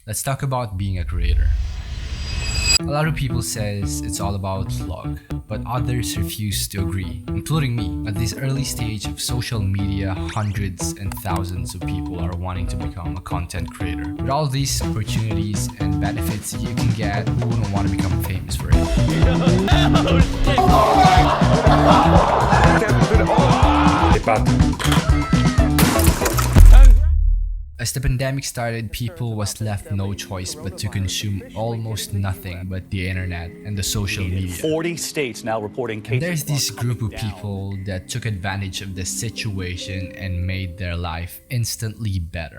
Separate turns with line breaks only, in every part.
Let's talk about being a creator. A lot of people says it's all about luck, but others refuse to agree, including me. At this early stage of social media, hundreds and thousands of people are wanting to become a content creator. With all these opportunities and benefits you can get, who wouldn't want to become famous for it? As the pandemic started, people was left no choice but to consume almost nothing but the internet and the social media.
40 states now reporting cases.
And there's this group of people that took advantage of the situation and made their life instantly better.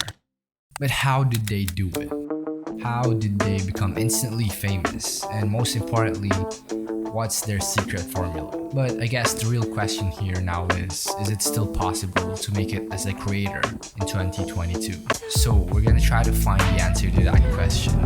But how did they do it? How did they become instantly famous? And most importantly, what's their secret formula? But I guess the real question here now is it still possible to make it as a creator in 2022? So we're gonna try to find the answer to that question.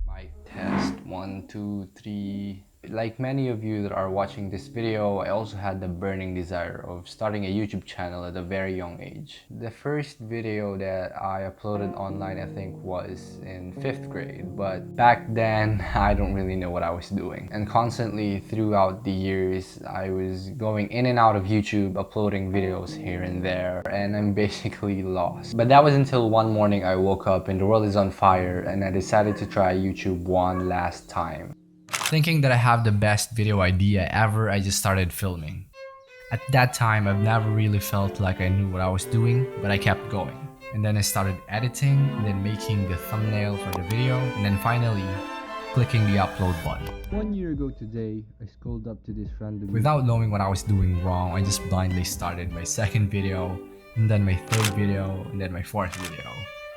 Mic test 1, 2, 3. Like many of you that are watching this video, I also had the burning desire of starting a YouTube channel at a very young age. The first video that I uploaded online I think was in 5th grade, but back then I don't really know what I was doing. And constantly throughout the years I was going in and out of YouTube, uploading videos here and there, and I'm basically lost. But that was until one morning I woke up and the world is on fire and I decided to try YouTube one last time. Thinking that I have the best video idea ever, I just started filming. At that time, I've never really felt like I knew what I was doing, but I kept going. And then I started editing, and then making the thumbnail for the video, and then finally, clicking the upload button.
1 year ago today, I scrolled up to this random...
Without knowing what I was doing wrong, I just blindly started my second video, and then my third video, and then my fourth video.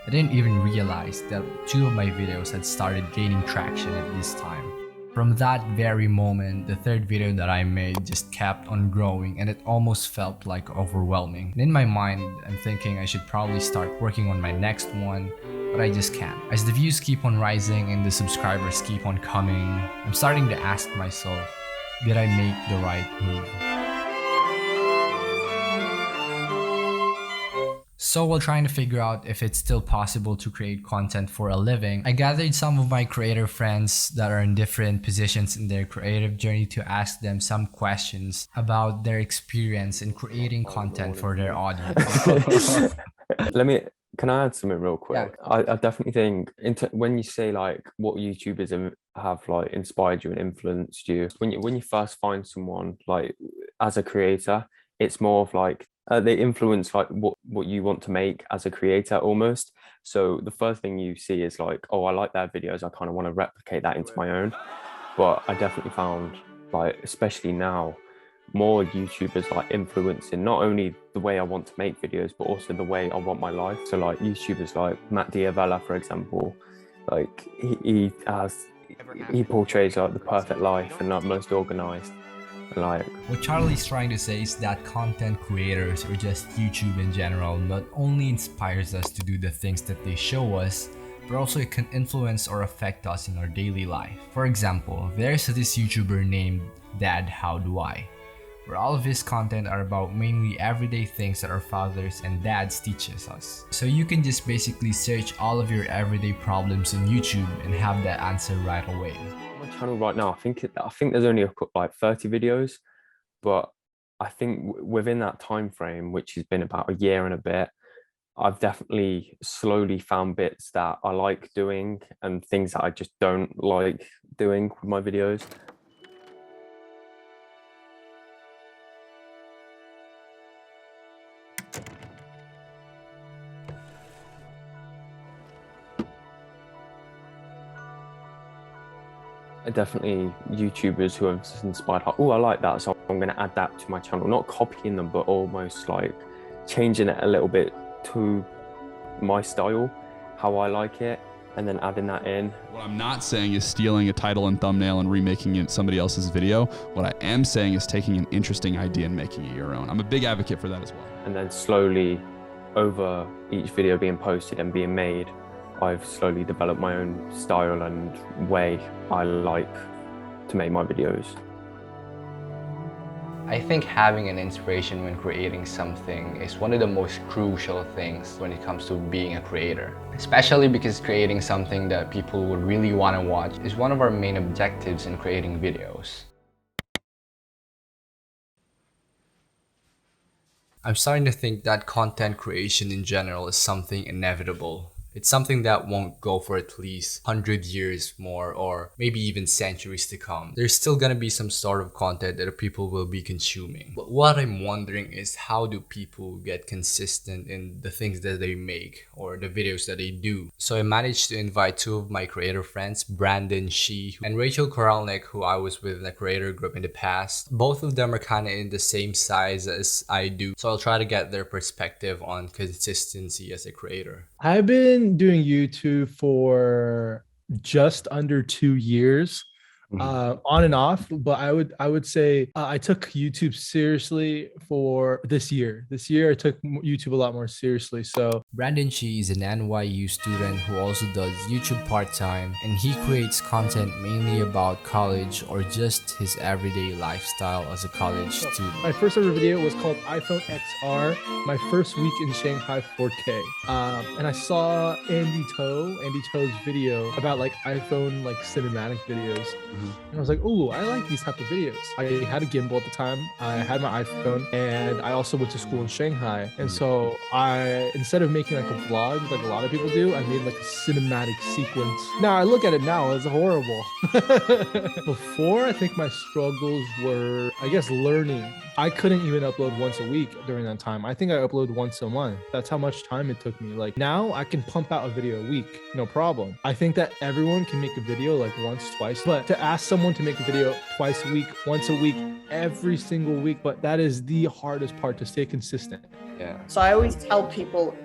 I didn't even realize that 2 of my videos had started gaining traction at this time. From that very moment, the third video that I made just kept on growing and it almost felt like overwhelming. And in my mind, I'm thinking I should probably start working on my next one, but I just can't. As the views keep on rising and the subscribers keep on coming, I'm starting to ask myself, did I make the right move? So while trying to figure out if it's still possible to create content for a living, I gathered some of my creator friends that are in different positions in their creative journey to ask them some questions about their experience in creating content for their audience.
Can I add something real quick?
Yeah.
I definitely think when you say like what YouTubers have like inspired you and influenced you, when you first find someone like as a creator, it's more of like they influence like what you want to make as a creator almost. So the first thing you see is like, oh, I like their videos, I kind of want to replicate that into my own. But I definitely found, like, especially now, more YouTubers like influencing not only the way I want to make videos, but also the way I want my life. So like YouTubers like Matt Diavella, for example, like he portrays like the perfect life and like most organized. Like
what Charlie's trying to say is that content creators or just YouTube in general not only inspires us to do the things that they show us, but also it can influence or affect us in our daily life. For example, there's this YouTuber named Dad How Do I, where all of his content are about mainly everyday things that our fathers and dads teaches us. So you can just basically search all of your everyday problems on YouTube and have that answer right away.
my channel right now, I think there's only like 30 videos, but I think within that time frame, which has been about a year and a bit, I've definitely slowly found bits that I like doing and things that I just don't like doing with my videos. Definitely YouTubers who have inspired, like, oh, I like that, so I'm going to add that to my channel. Not copying them, but almost like changing it a little bit to my style, how I like it, and then adding that in.
What I'm not saying is stealing a title and thumbnail and remaking it somebody else's video. What I am saying is taking an interesting idea and making it your own. I'm a big advocate for that as well.
And then slowly, over each video being posted and being made, I've slowly developed my own style and way I like to make my videos.
I think having an inspiration when creating something is one of the most crucial things when it comes to being a creator. Especially because creating something that people would really want to watch is one of our main objectives in creating videos. I'm starting to think that content creation in general is something inevitable. It's something that won't go for at least 100 years more, or maybe even centuries to come. There's still gonna be some sort of content that people will be consuming. But what I'm wondering is, how do people get consistent in the things that they make or the videos that they do? So I managed to invite two of my creator friends, Brandon Shi and Rachel Koralnik, who I was with in a creator group in the past. Both of them are kind of in the same size as I do, so I'll try to get their perspective on consistency as a creator.
I've been doing YouTube for just under 2 years, on and off. But I would say I took YouTube seriously for this year. This year I took YouTube a lot more seriously. So
Brandon Shi is an NYU student who also does YouTube part-time, and he creates content mainly about college or just his everyday lifestyle as a college student.
my first ever video was called iPhone XR, my first week in Shanghai 4K. And I saw Andy To's video about like iPhone like cinematic videos. And I was like, oh, I like these type of videos. I had a gimbal at the time. I had my iPhone, and I also went to school in Shanghai. And so instead of making like a vlog like a lot of people do, I made like a cinematic sequence. Now I look at it now, it's horrible. Before, I think my struggles were, I guess, learning. I couldn't even upload once a week during that time. I think I upload once a month. That's how much time it took me. Like now I can pump out a video a week, no problem. I think that everyone can make a video like once, twice, but to ask someone to make a video twice a week, once a week, every single week, but that is the hardest part, to stay consistent.
Yeah.
So I always tell people,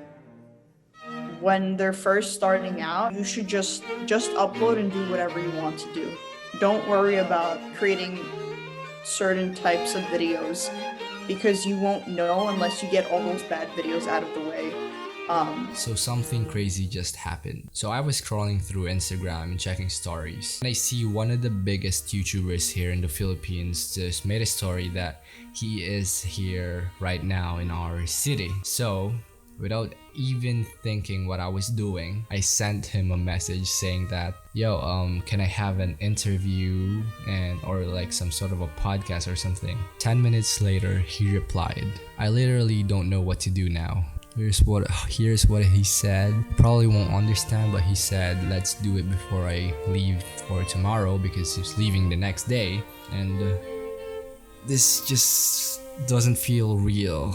when they're first starting out, you should just upload and do whatever you want to do. Don't worry about creating certain types of videos, because you won't know unless you get all those bad videos out of the way.
So something crazy just happened. So I was scrolling through Instagram and checking stories, and I see one of the biggest YouTubers here in the Philippines just made a story that he is here right now in our city. So without even thinking what I was doing, I sent him a message saying that, yo, can I have an interview or like some sort of a podcast or something? 10 minutes later, he replied. I literally don't know what to do now. Here's what he said. Probably won't understand, but he said, let's do it before I leave for tomorrow, because he's leaving the next day. And this just doesn't feel real.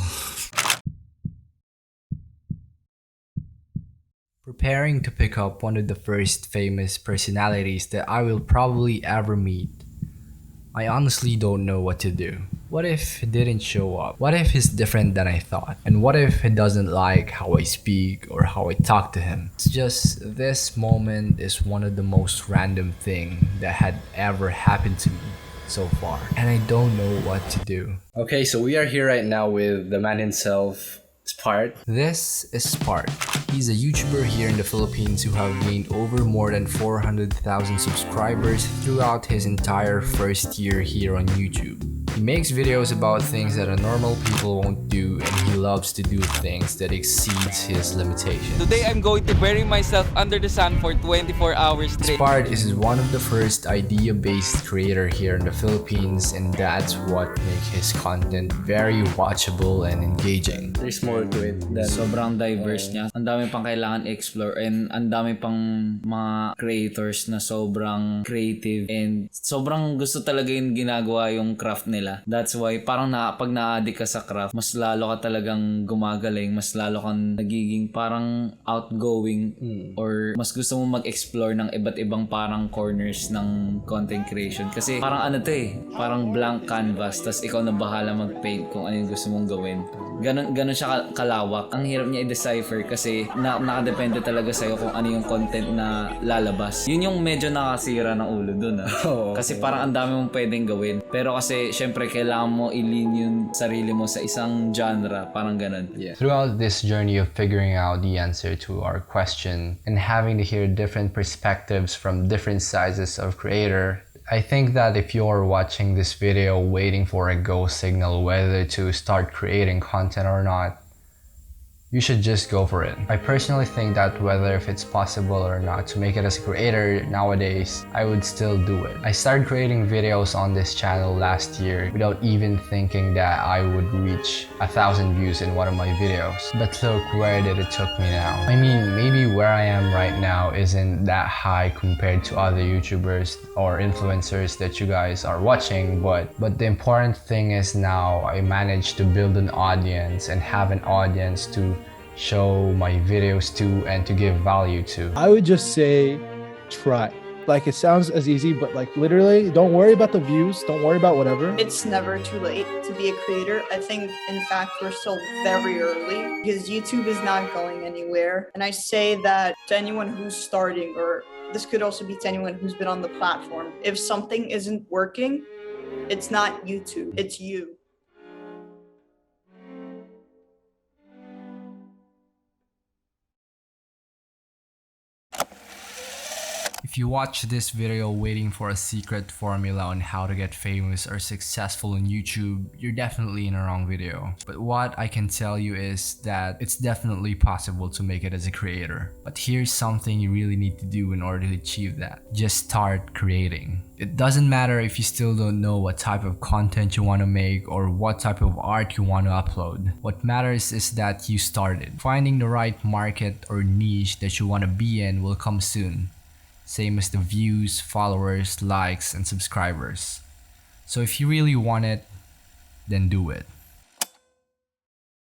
Preparing to pick up one of the first famous personalities that I will probably ever meet, I honestly don't know what to do. What if he didn't show up? What if he's different than I thought? And what if he doesn't like how I speak or how I talk to him? It's just, this moment is one of the most random thing that had ever happened to me so far, and I don't know what to do. Okay, so we are here right now with the man himself, Spart. This is Spart. He's a YouTuber here in the Philippines who have gained over more than 400,000 subscribers throughout his entire first year here on YouTube. He makes videos about things that a normal people won't do, and he loves to do things that exceeds his limitations.
Today I'm going to bury myself under the sun for 24 hours straight.
Spart is one of the first idea-based creator here in the Philippines, and that's what makes his content very watchable and engaging.
There's more to it than sobrang diverse niya. Ang dami pang kailangan explore, and ang dami pang mga creators na sobrang creative, and sobrang gusto talaga yung ginagawa yung craft nila. That's why parang pag na-addict ka sa craft, mas lalo ka talagang gumagaling, mas lalo kang nagiging parang outgoing, or mas gusto mo mag-explore ng iba't ibang parang corners ng content creation. Kasi parang parang blank canvas, tas ikaw na bahala mag-paint kung ano yung gusto mong gawin. Ganon siya kalawak. Ang hirap niya i-decipher kasi nakadepende talaga sa'yo kung ano yung content na lalabas. Yun yung medyo nakasira ng ulo dun. Kasi parang ang dami mong pwedeng gawin. Pero kasi syempre kailangan mo i-lean yung sarili mo sa isang genre. Parang ganon.
Yeah. Throughout this journey of figuring out the answer to our question and having to hear different perspectives from different sizes of creator, I think that if you're watching this video waiting for a go signal whether to start creating content or not, you should just go for it. I personally think that whether if it's possible or not to make it as a creator nowadays, I would still do it. I started creating videos on this channel last year without even thinking that I would reach 1,000 views in one of my videos. But look where did it took me now. I mean, maybe where I am right now isn't that high compared to other YouTubers or influencers that you guys are watching, but the important thing is now I managed to build an audience and have an audience to show my videos to and to give value to.
I would just say try. Like, it sounds as easy, but like literally don't worry about the views, don't worry about whatever.
It's never too late to be a creator. I think, in fact, we're still very early because YouTube is not going anywhere. And I say that to anyone who's starting, or this could also be to anyone who's been on the platform. If something isn't working, it's not YouTube, it's you.
If you watch this video waiting for a secret formula on how to get famous or successful on YouTube, you're definitely in a wrong video. But what I can tell you is that it's definitely possible to make it as a creator. But here's something you really need to do in order to achieve that. Just start creating. It doesn't matter if you still don't know what type of content you want to make or what type of art you want to upload. What matters is that you started. Finding the right market or niche that you want to be in will come soon. Same as the views, followers, likes, and subscribers. So if you really want it, then do it.